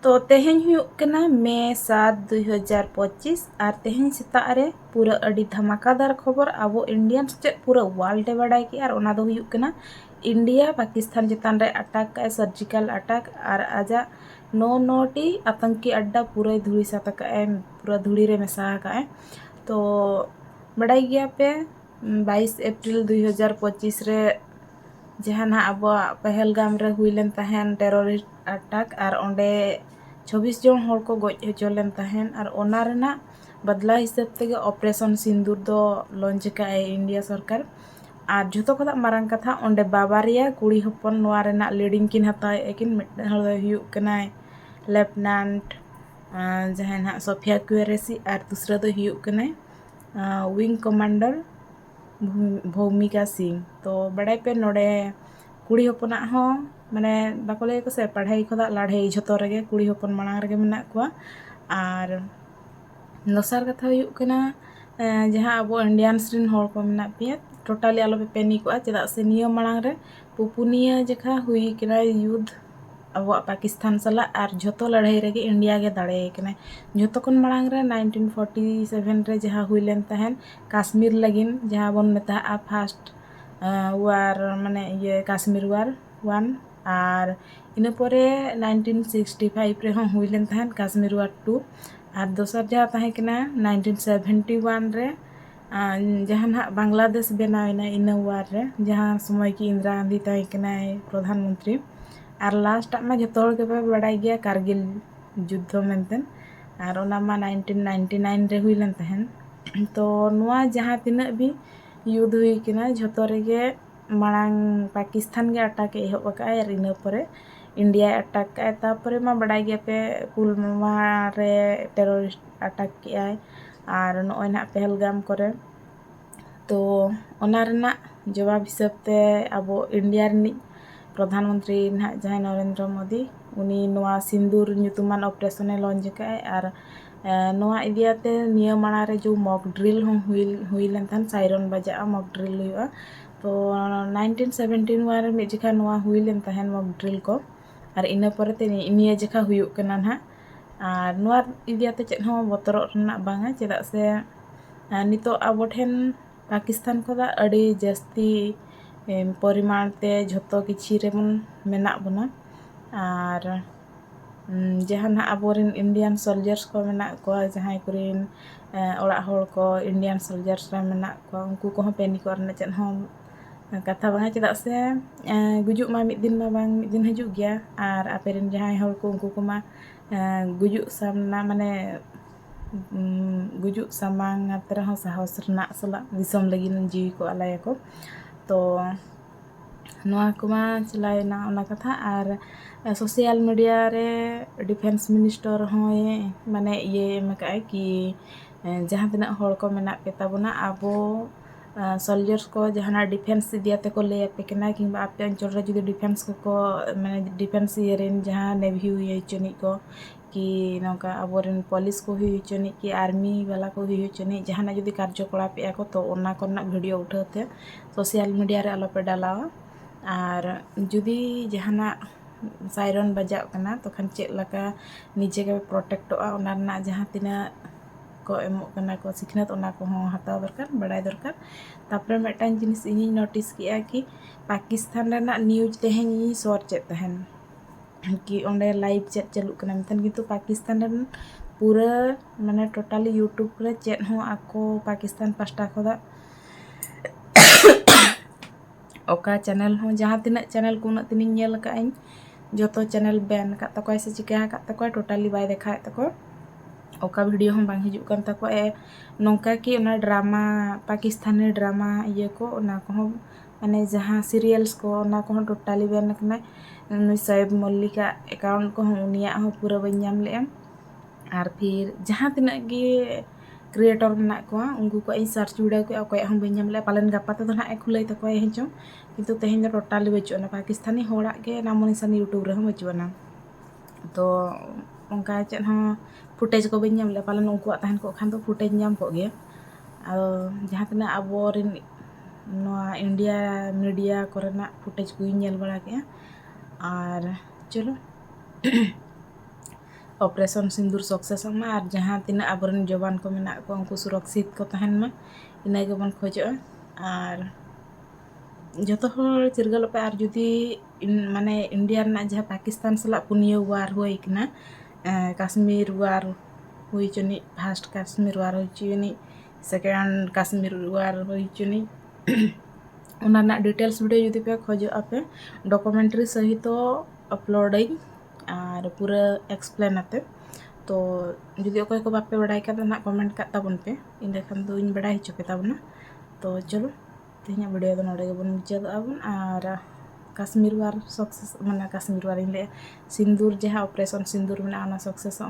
तो तेहें हुयुग कना मे 7 2025 और तेहें सेता रे पूरा अड़ी धमाकादार खबर आबो इंडियन से पूरा वर्ल्ड बड़ाई की और ओना दो हुयुग कना इंडिया पाकिस्तान चितान रे अटैक का सर्जिकल अटैक और आजा 9 आतंकी अड्डा पूरा धूड़ी साता का पूरा धूड़ी रे मेसा का तो बड़ाई गया पे 22 अप्रैल 2025 रे जहाँ अब पहलगाम रे हुईलेन तहन टेररिस्ट अटैक और ओंडे 26 जन हर को गज हचोलेन तहन और ओना रेना बदला हिसाब ते ऑपरेशन सिंदूर दो लॉन्च का इंडिया सरकार और झोतो खदा मारंग कथा ओंडे बाबारिया कुड़ी हपन नोआ रेना लीडिंग किन हताए किन मिटन हर दो हुयुग कनाय लेफ्टिनेंट जहाँ ना सोफिया क्वेरेसी और दूसरा दो हुयुग कनाय विंग कमांडर भूमिका सिंह तो बड़ाई पे नोडे कुड़ी हपना हो माने बाको ले को से पढ़ाई खुदा लड़ाई झोतो रगे कुड़ी हपन मांग रगे मेना को और दोसर कथा हुयुग कना जहाँ अब इंडियंस रिन हर को मेना पे टोटली आलो पे पैनिक को चेदा से नियम मांग रे पुपुनिया जखा हुई कना युद्ध अब पाकिस्तान सला और झोतो लड़ाई रगे इंडिया के दाड़े कना झोतो कन मांग रे 1947 रे जहाँ हुईलेन तहन काश्मीर लगिन जहाँ बन मेता फर्स्ट वार माने ये काश्मीर वार 1 और इन परे 1965 रे हम हुईलेन तहन काश्मीर वार 2 और दोसर जहाँ तहे कना 1971 रे जहाँ ना बांग्लादेश बनावेना इन वार रे जहाँ समय की इंदिरा गांधी तहे कना प्रधानमंत्री और लास्ट में जो के बड़ा गया कारगिल युद्ध मेनतेन और ओना मा 1999 रे हुईलेन तहन तो नुआ जहाँ तिना भी युद्ध हुई किना झोतो रेगे मांग पाकिस्तान के अटैक एहब का और इन परे इंडिया अटैक का तापरे मा बड़ा गया पे पुलवामा रे टेररिस्ट अटैक किया और नॉय ना पहलगाम करे तो ओना रेना जवाब हिसाब ते अब इंडिया रि प्रधानमंत्री ना जहाँ नरेंद्र मोदी उनी नोआ सिंदूर ᱧᱩᱛᱩᱢᱟᱱ ऑपरेशन लॉन्च का और नोआ इदियाते निया माना रे जो मॉक ड्रिल हम हुई लेन तहन साइरन बजा मॉक ड्रिल हुआ तो 1917 वार में जखा नोआ हुई लेन तहन मॉक ड्रिल को और इन परते निया जखा हुयुग कना ना और नोआ इदियाते चेत हो बतर रना बांगा चेदा से नितो अब ठेन पाकिस्तान को अड़ी जस्ती परिमाण ते झोतो किछि रेमन मेना बना और जहाँ ना अबोरिन इंडियन सोल्जर्स को मेना को जहाँ कुरिन ओड़ा हर को इंडियन सोल्जर्स रे मेना को उनको को पेनिक करना चेन हो कथा बांगा चेदा से गुजुक मा मिद दिन हजु गया और आपेरिन जहाँ हर को उनको को मा गुजुक सामना माने गुजुक सामांग तरह साहस रना सला दिसम लगिन जीवी को आलाय को तो नोआ कुमा चलायना ओना कथा और सोशल मीडिया रे डिफेंस मिनिस्टर होए माने ये मका कि जहाँ तना हर को मेना पे ताबना आबो सोल्जर्स को जहाँ डिफेंस दियाते को ले पे केना कि आपे अंचल रे जुदी डिफेंस को माने डिफेंस येरेन जहाँ नेवी हुई चनी को कि नौका अबोरेन पुलिस को हुई चनी कि आर्मी वाला को हुई चनी जहाँ जुदी कार्यकलाप पे को तो ओना करना वीडियो उठाते सोशल मीडिया रे आलोपे डालावा और जुदी जहाँ साइरन बजाव कना तो खान चेक लका निजे के प्रोटेक्टोआ ओना ना जहाँ तिना को एमो कना को सिखनत ओना को हताव दरकार बड़ाई दरकार तापरे मेटान जिनिस इनी नोटिस किया कि पाकिस्तान रेना न्यूज तेहें सोर चेक तहन कि ओंडे लाइव चेक चलू कना मेथन किंतु पाकिस्तान रेन पूरा माने टोटली यूट्यूब रे चेक हो आको पाकिस्तान पास्टा खोदा ओका चैनल हो जहाँ तिना चैनल को उना तिनी नेल का इन जोतो चैनल बैन का तको से चिका का तको टोटली बाय देखा तको ओका वीडियो हम बांग हिजु कन तको नोंका कि ओना ड्रामा पाकिस्तानी ड्रामा ये को ओना को माने जहाँ सीरियल्स को ओना को टोटली बैन कना सैब मल्लिका अकाउंट को उनिया हो पूरा बन्याम ले और फिर जहाँ तिना गे क्रिएटर मेना को उनको को सर्च वीडियो को अकोय हम बन्याम ले पालन गपा तो ना खुलै तको हेचो किंतु तेहें टोटली बचुना पाकिस्तानी होड़ा के नाम निशान यूट्यूब रे बचुना तो उनका चेन हो फुटेज को बन्याम ले पालन उनको तहन को खान तो फुटेज नाम को गया जहाँ तना अबोरिन नोआ इंडिया मीडिया कोरेना फुटेज को नेल बड़ा के और चलो ऑपरेशन सिंदूर सक्सेस मा और जहाँ तीन आबरन जवान को मेना को उनको सुरक्षित को तहन मा इना गेबन खोजो और जो चिरगल पे और जुदी माने इंडिया ना जहाँ पाकिस्तान सला पुनिया वार हुई कना कश्मीर वार हुई चुनी फर्स्ट कश्मीर वार हुई चुनी सेकेंड कश्मीर वार हुई चुनी उना डिटेल्स वीडियो जुदी पे खोजो आपे डॉक्यूमेंट्री सहित अपलोड और पूरा एक्सप्लेन आते तो जुदी अकोय को बापे बड़ाई का ना कमेंट का ताबन पे इंदे खान दो इन बड़ाई हिचो पे ताबना तो चलो तेहना वीडियो दो नोडे गेबन मुचाद आबन और कश्मीर वार सक्सेस माने कश्मीर वार इंदे सिंदूर जहाँ ऑपरेशन सिंदूर में आना सक्सेस